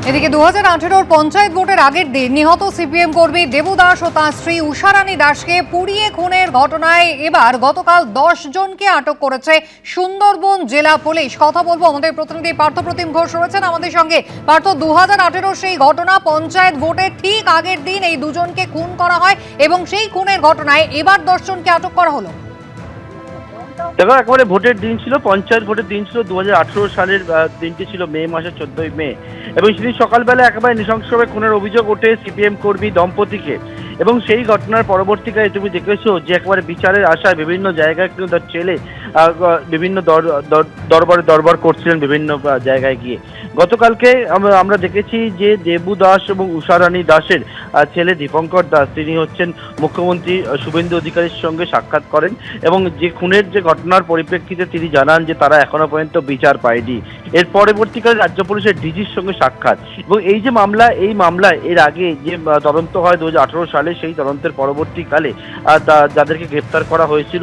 এদিকে 2018 পঞ্চায়েত ভোটের আগের দিন নিহত সিপিএম কর্মী দেবু দাস ও তাঁর স্ত্রী উষারানী দাসকে পুড়িয়ে খুনের ঘটনায় এবার গতকাল 10 জনকে আটক করেছে সুন্দরবন জেলা পুলিশ। কথা বলবো আমাদের প্রতিনিধি পার্থপ্রতিম ঘোষ রয়েছেন আমাদের সঙ্গে। পার্থ, 2018 সেই ঘটনা, পঞ্চায়েত ভোটের ঠিক আগের দিন এই দুজনকে খুন করা হয় এবং সেই খুনের ঘটনায় এবার 10 জনকে আটক করা হলো। দেখো, একেবারে ভোটের দিন ছিল, পঞ্চায়েত ভোটের দিন ছিল, 2018 সালের দিনটি ছিল মে মাসের 14ই মে, এবং সেদিন সকালবেলা একেবারে নৃশংসভাবে খুনের অভিযোগ ওঠে সিপিএম কর্মী দম্পতিকে। এবং সেই ঘটনার পরবর্তীকালে তুমি দেখেছো যে একেবারে বিচারের আশায় বিভিন্ন জায়গায় কিন্তু তার ছেলে বিভিন্ন দরবার করছিলেন বিভিন্ন জায়গায় গিয়ে। গতকালকে আমরা দেখেছি যে দেবু দাস এবং উষারানী দাসের ছেলে দীপঙ্কর দাস, তিনি হচ্ছেন মুখ্যমন্ত্রী শুভেন্দু অধিকারীর সঙ্গে সাক্ষাৎ করেন এবং যে খুনের যে ঘটনার পরিপ্রেক্ষিতে তিনি জানান যে তারা এখনো পর্যন্ত বিচার পায়নি। এর পরবর্তীকালে রাজ্য পুলিশের ডিজির সঙ্গে সাক্ষাৎ, এবং এই যে মামলা, এই মামলায় এর আগে যে তদন্ত হয় 2018 সালে, সেই তদন্তের পরবর্তীকালে যাদেরকে গ্রেপ্তার করা হয়েছিল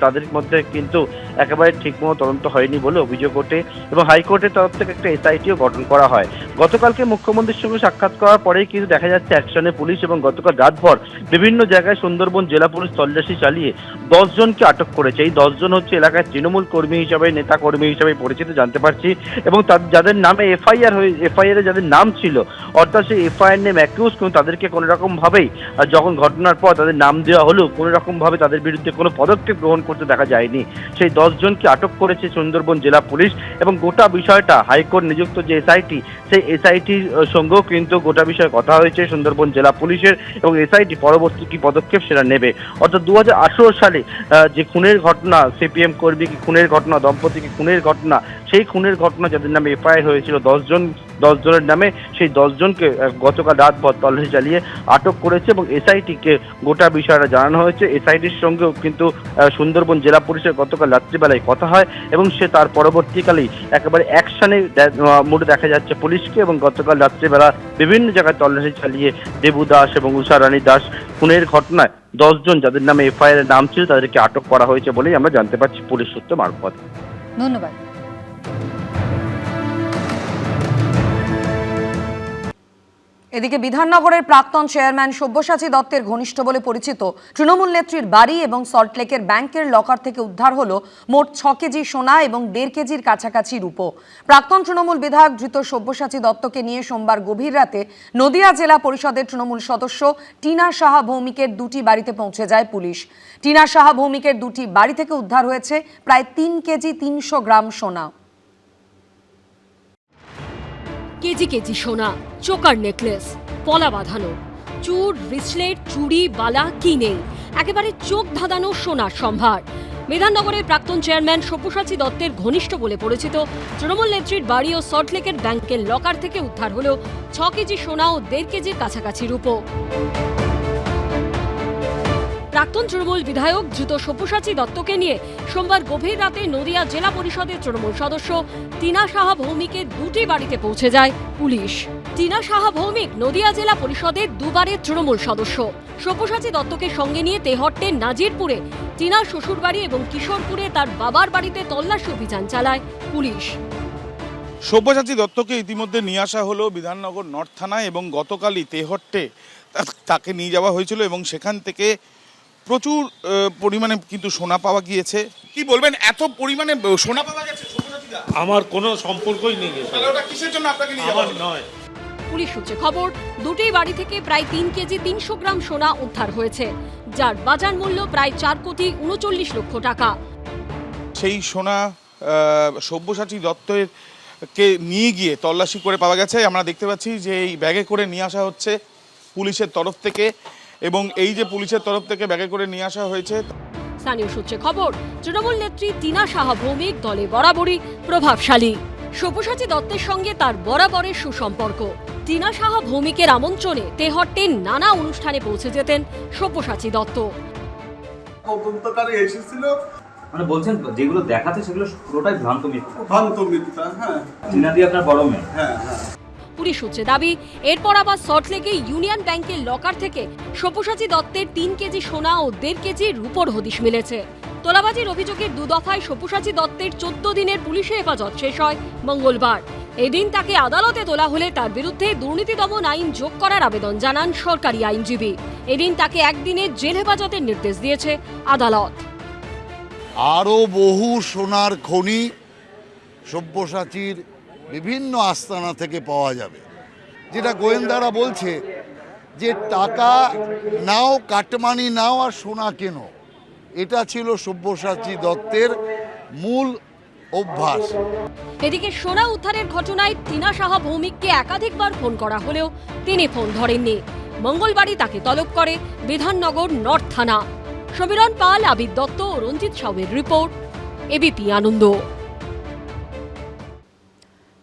তাদের মধ্যে কিন্তু একেবারে ঠিকমতো তদন্ত হয়নি বলে অভিযোগ ওঠে, এবং হাইকোর্টের তরফ থেকে একটা এসআইটিও গঠন করা হয়। গতকালকে মুখ্যমন্ত্রীর সঙ্গে সাক্ষাৎ করার পরেই কিন্তু দেখা যাচ্ছে অ্যাকশনে পুলিশ, এবং গতকাল রাতভর বিভিন্ন জায়গায় সুন্দরবন জেলা পুলিশ তল্লাশি চালিয়ে 10 জনকে আটক করেছে। এই 10 জন হচ্ছে এলাকায় তৃণমূল কর্মী হিসাবে, নেতা কর্মী হিসাবে পরিচিত জানতে পারছি, এবং যাদের নামে এফআইআর যাদের নাম ছিল, অর্থাৎ সেই এফআইআর নেম অ্যাকিউজ, কিন্তু তাদেরকে কোনো রকম ভাবেই যখন ঘটনার পর তাদের নাম দেওয়া হলো, কোনো রকম ভাবে তাদের বিরুদ্ধে কোনো পদক্ষেপ গ্রহণ করতে দেখা যায়নি। সেই 10 জনকে আটক করেছে সুন্দরবন জেলা পুলিশ, এবং গোটা বিষয়টা হাইকোর্ট নিযুক্ত যে এসআইটি, সেই এসআইটির সঙ্গেও কিন্তু গোটা বিষয়ে কথা হয়েছে সুন্দরবন জেলা পুলিশের, এবং এসআইটি পরবর্তী কি পদক্ষেপ সেটা নেবে। অর্থাৎ 2018 সালে যে খুনের ঘটনা, সিপিএম কর্মীকে খুনের ঘটনা, দম্পতিকে খুনের ঘটনা, সেই খুনের ঘটনা যাদের নামে এফআইআর হয়েছিল 10 জনের নামে, সেই 10 জনকে গতকাল রাতভর তল্লাশি চালিয়ে আটক করেছে, এবং এসআইটিকে গোটা বিষয়টা জানানো হয়েছে। এসআইটির সঙ্গেও কিন্তু সুন্দরবন জেলা পুলিশের গতকাল রাত্রিবেলায় কথা হয়, এবং সে তার পরবর্তীকালেই একেবারে অ্যাকশনে মোডে দেখা যাচ্ছে পুলিশকে, এবং গতকাল রাত্রিবেলা বিভিন্ন জায়গায় তল্লাশি চালিয়ে দেবু দাস এবং উষারানী দাস খুনের ঘটনায় 10 জন যাদের নামে এফআইআর এর নাম ছিল তাদেরকে আটক করা হয়েছে বলেই আমরা জানতে পারছি পুলিশ সূত্র মারফত। ধন্যবাদ। এদিকে বিধাননগরের প্রাক্তন চেয়ারম্যান সব্যসাচী দত্তের ঘনিষ্ঠ বলে পরিচিত তৃণমূল নেত্রীর বাড়ি এবং সল্টলেকের ব্যাংকের লকার থেকে উদ্ধার হলো মোট 6 কেজি সোনা এবং 1.5 কেজির কাছাকাছি রূপো। প্রাক্তন তৃণমূল বিধায়ক ধৃত সব্যসাচী দত্তকে নিয়ে সোমবার গভীর রাতে নদিয়া জেলা পরিষদের তৃণমূল সদস্য টিনা সাহা ভৌমিকের 2টি বাড়িতে পৌঁছে যায় পুলিশ। টিনা সাহা ভৌমিকের 2টি বাড়ি থেকে উদ্ধার হয়েছে প্রায় 3 কেজি 300 গ্রাম সোনা। কেজি কেজি সোনা, চোকার নেকলেস, পলা বাঁধানো, চুর, ব্রেসলেট, চুড়ি, বালা, কি নেই, একেবারে চোখ ধাঁধানো সোনার সম্ভার। বিধাননগরের প্রাক্তন চেয়ারম্যান সব্যসাচী দত্তের ঘনিষ্ঠ বলে পরিচিত তৃণমূল নেত্রীর বাড়ি ও সল্টলেকের ব্যাংকের লকার থেকে উদ্ধার হলো 6 কেজি সোনা ও 1.5 কেজির কাছাকাছি রূপো। প্রাক্তন তৃণমূল বিধায়ক ধৃত সব্যসাচী দত্তকে নিয়ে সোমবার গভীর রাতে নদিয়া জেলা পরিষদের তৃণমূল সদস্য টিনা সাহা ভৌমিকের 2টি বাড়িতে পৌঁছে যায় পুলিশ। টিনা সাহা ভৌমিক নদিয়া জেলা পরিষদের 2বারের তৃণমূল সদস্য। সব্যসাচী দত্তকে সঙ্গে নিয়ে তেহট্টের নাজিরপুরে টিনার শ্বশুরবাড়ি এবং কিশোরপুরে তার বাবার বাড়িতে তল্লাশি অভিযান চালায় পুলিশ। সব্যসাচী দত্তকে ইতিমধ্যে নিয়ে আসা হলো বিধাননগর নর্থ থানায়, এবং গতকালই তেহট্টে তাকে নিয়ে যাওয়া হয়েছিল, এবং সেখান থেকে প্রচুর পরিমাণে কিন্তু সোনা পাওয়া গিয়েছে। কি বলবেন, এত পরিমাণে সোনা পাওয়া গেছে? আমার কোনো সম্পর্কই নেই, কিসের জন্য আপনাকে নিয়ে যাওয়া নয়। পুলিশ সূত্রে খবর, 2টি বাড়ি থেকে প্রায় 3 কেজি 300 গ্রাম সোনা উদ্ধার হয়েছে, যার বাজার মূল্য প্রায় 4 কোটি 39 লক্ষ টাকা। সেই সোনা সব্যসাচী দত্তের কে নিয়ে গিয়ে তল্লাশি করে পাওয়া গেছে। আমরা দেখতে পাচ্ছি যে এই ব্যাগে করে নিয়ে আসা হচ্ছে পুলিশের তরফ থেকে, এবং এই যে পুলিশের তরফ থেকে ব্যাগে করে নিয়ে আসা হয়েছে। স্থানীয় সূত্রে খবর, তৃণমূল নেত্রী টিনা সাহা ভৌমিক দলে বরাবরই প্রভাবশালী। সব্যসাচী দত্তের সঙ্গে তার বরাবরের সুসম্পর্ক। টিনা সাহা ভৌমিকের আমন্ত্রণে তেহট্টের নানা অনুষ্ঠানে পৌঁছে যেতেন সব্যসাচী দত্ত। তদন্তকারী এসেছিল, মানে বলছেন যেগুলো দেখাতে সেগুলো পুরোটাই ভ্রান্ত মিথ্যা। হ্যাঁ, টিনা দি আপনার বড় মেয়ে। হ্যাঁ। পুলিশ সূত্রে দাবি, এরপর আবার সল্টলেকে ইউনিয়ন ব্যাংকের লকার থেকে সব্যসাচী দত্তের 3 কেজি সোনা ও 1.5 কেজির রূপোর হদিশ মিলেছে। তোলাবাজির অভিযোগের 2 দফায় সব্যসাচী দত্তের 14 দিনের পুলিশি হেফাজত শেষ হয় মঙ্গলবার। এদিন তাকে আদালতে তোলা হলে তার বিরুদ্ধে দুর্নীতি দমন আইন যোগ করার আবেদন জানান সরকারি আইনজীবী। এদিন তাকে একদিনের জেল হেফাজতের নির্দেশ দিয়েছে আদালত। আরও বহু সোনার খনি সব্যসাচীর বিভিন্ন আস্তানা থেকে পাওয়া যাবে, যেটা গোয়েন্দারা বলছে যে টাকা নাও, কাটমানি নাও আর সোনা কেনো। এটা ছিল সব্যসাচী দত্তের মূল অভ্যাস। এদিকে সোনা উদ্ধারের ঘটনায় টিনা সাহা ভৌমিককে একাধিকবার ফোন করা হলেও তিনি ফোন ধরেননি। মঙ্গলবারই তাকে তলব করে বিধাননগর নর্থ থানা। সমীরণ পাল, আবির দত্ত ও রঞ্জিত সাউয়ের রিপোর্ট, এবিপি আনন্দ।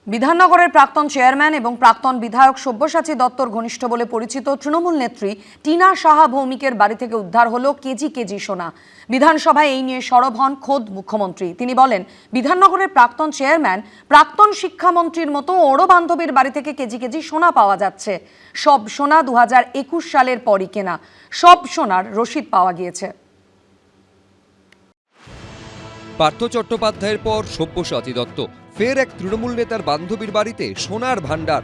বিধাননগরের প্রাক্তন চেয়ারম্যান এবং প্রাক্তন বিধায়ক সব্যসাচী দত্তর ঘনিষ্ঠ বলে পরিচিত তৃণমূল নেত্রী টিনা সাহা ভৌমিকের বাড়ি থেকে উদ্ধার হলো কেজি কেজি সোনা। বিধানসভায় এই নিয়ে সরব হন খোদ মুখ্যমন্ত্রী। তিনি বলেন, বিধাননগরের প্রাক্তন চেয়ারম্যান, প্রাক্তন শিক্ষামন্ত্রীর মতো ওরও বান্ধবীর বাড়ি থেকে কেজি কেজি সোনা পাওয়া যাচ্ছে। সব সোনা 2021 সালের পরই কেনা। সব সোনার রসিদ পাওয়া গিয়েছে। পার্থ চট্টোপাধ্যায়ের পর সব্যসাচী দত্ত ফের এক তৃণমূল নেতার বান্ধবীর বাড়িতে সোনার ভাণ্ডার।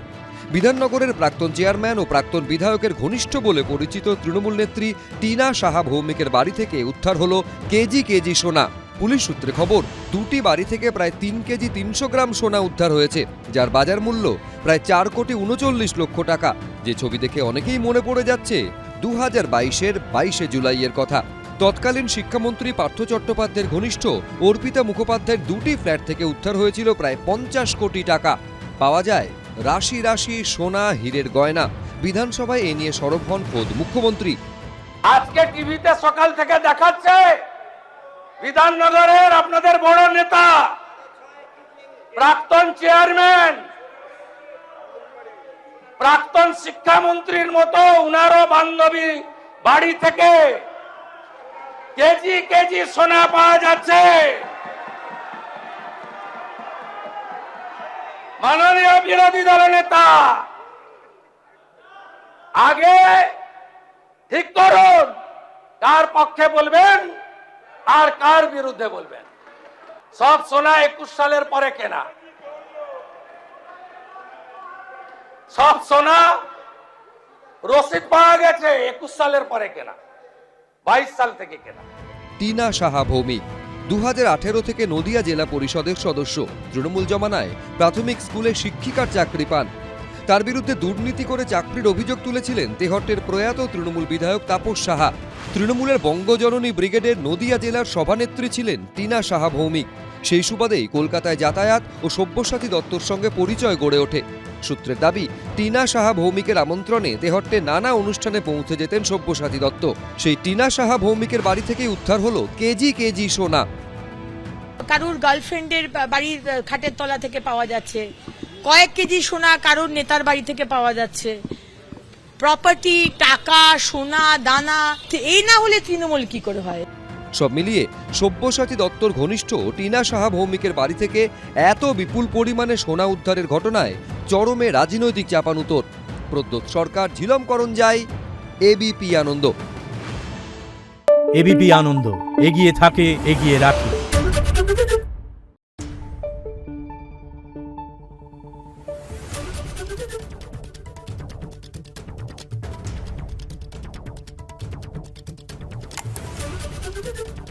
বিধাননগরের প্রাক্তন চেয়ারম্যান ও প্রাক্তন বিধায়কের ঘনিষ্ঠ বলে পরিচিত তৃণমূল নেত্রী টিনা সাহা ভৌমিকের বাড়ি থেকে উদ্ধার হলো কেজি কেজি সোনা। পুলিশ সূত্রে খবর, দুটি বাড়ি থেকে প্রায় 3 কেজি 300 গ্রাম সোনা উদ্ধার হয়েছে, যার বাজার মূল্য প্রায় 4,39 লক্ষ টাকা। যে ছবি দেখে অনেকেই মনে পড়ে যাচ্ছে 2022-এর 22শে জুলাইয়ের কথা। তৎকালীন শিক্ষামন্ত্রী পার্থ চট্টোপাধ্যায়ের ঘনিষ্ঠ অর্পিতা মুখোপাধ্যায়ের দুটি ফ্ল্যাট থেকে উদ্ধার হয়েছিল প্রায় 50 কোটি টাকা। পাওয়া যায় রাশি রাশি সোনা, হীরের গয়না। বিধানসভায় এ নিয়ে সরব হন খোদ মুখ্যমন্ত্রী। আজকে টিভিতে সকাল থেকে দেখাচ্ছে বিধাননগরের আপনাদের বড় নেতা, প্রাক্তন চেয়ারম্যান, প্রাক্তন শিক্ষামন্ত্রীর মতো উনারও বান্ধবী বাড়ি থেকে কেজি কেজি সোনা পাওয়া যাচ্ছে। মাননীয় বিরোধী দল নেতা, আগে ঠিক করুন কার পক্ষে বলবেন আর কার বিরুদ্ধে বলবেন। সব সোনা 21 সালের পরে কেনা, সব সোনা রসিদ পাওয়া গেছে 21 সালের পরে কেনা, 22 সাল থেকে কেনা। টিনা সাহা ভৌমিক 2018 থেকে নদিয়া জেলা পরিষদের সদস্য। তৃণমূল জমানায় প্রাথমিক স্কুলে শিক্ষিকার চাকরি পান। তার বিরুদ্ধে দুর্নীতি করে চাকরির অভিযোগ তুলেছিলেন তেহট্টের প্রয়াত তৃণমূল বিধায়ক তাপস সাহা। তৃণমূলের বঙ্গজননী ব্রিগেডের নদিয়া জেলার সভানেত্রী ছিলেন টিনা সাহা ভৌমিক। সেই সুবাদেই কলকাতায় যাতায়াত ও সব্যসাচী দত্তর সঙ্গে পরিচয় গড়ে ওঠে। সূত্রের দাবি, টিনা সাহা ভৌমিকের আমন্ত্রণে তেহট্টে নানা অনুষ্ঠানে পৌঁছে যেতেন সব্যসাচী দত্ত। সেই টিনা সাহা ভৌমিকের বাড়ি থেকেই উদ্ধার হলো কেজি কেজি সোনা। কারুর গার্লফ্রেন্ডের বাড়ির খাটের তলা থেকে পাওয়া যাচ্ছে, কয়েক কেজি সোনা কারুর নেতার বাড়ি থেকে পাওয়া যাচ্ছে। প্রপার্টি, টাকা, সোনা, দানা, এই না হলে তৃণমূল কি করে হয়? সব মিলিয়ে সব্যসাচী দত্তর ঘনিষ্ঠ টিনা সাহা ভৌমিকের বাড়ি থেকে এত বিপুল পরিমাণে সোনা উদ্ধারের ঘটনায় চরমে রাজনৈতিক চাপানুতোর। প্রদ্যোৎ সরকার, ঝিলম করঞ্জাই, এবিপি আনন্দ। এবিপি আনন্দ, এগিয়ে থাকে, এগিয়ে রাখে। Thank you.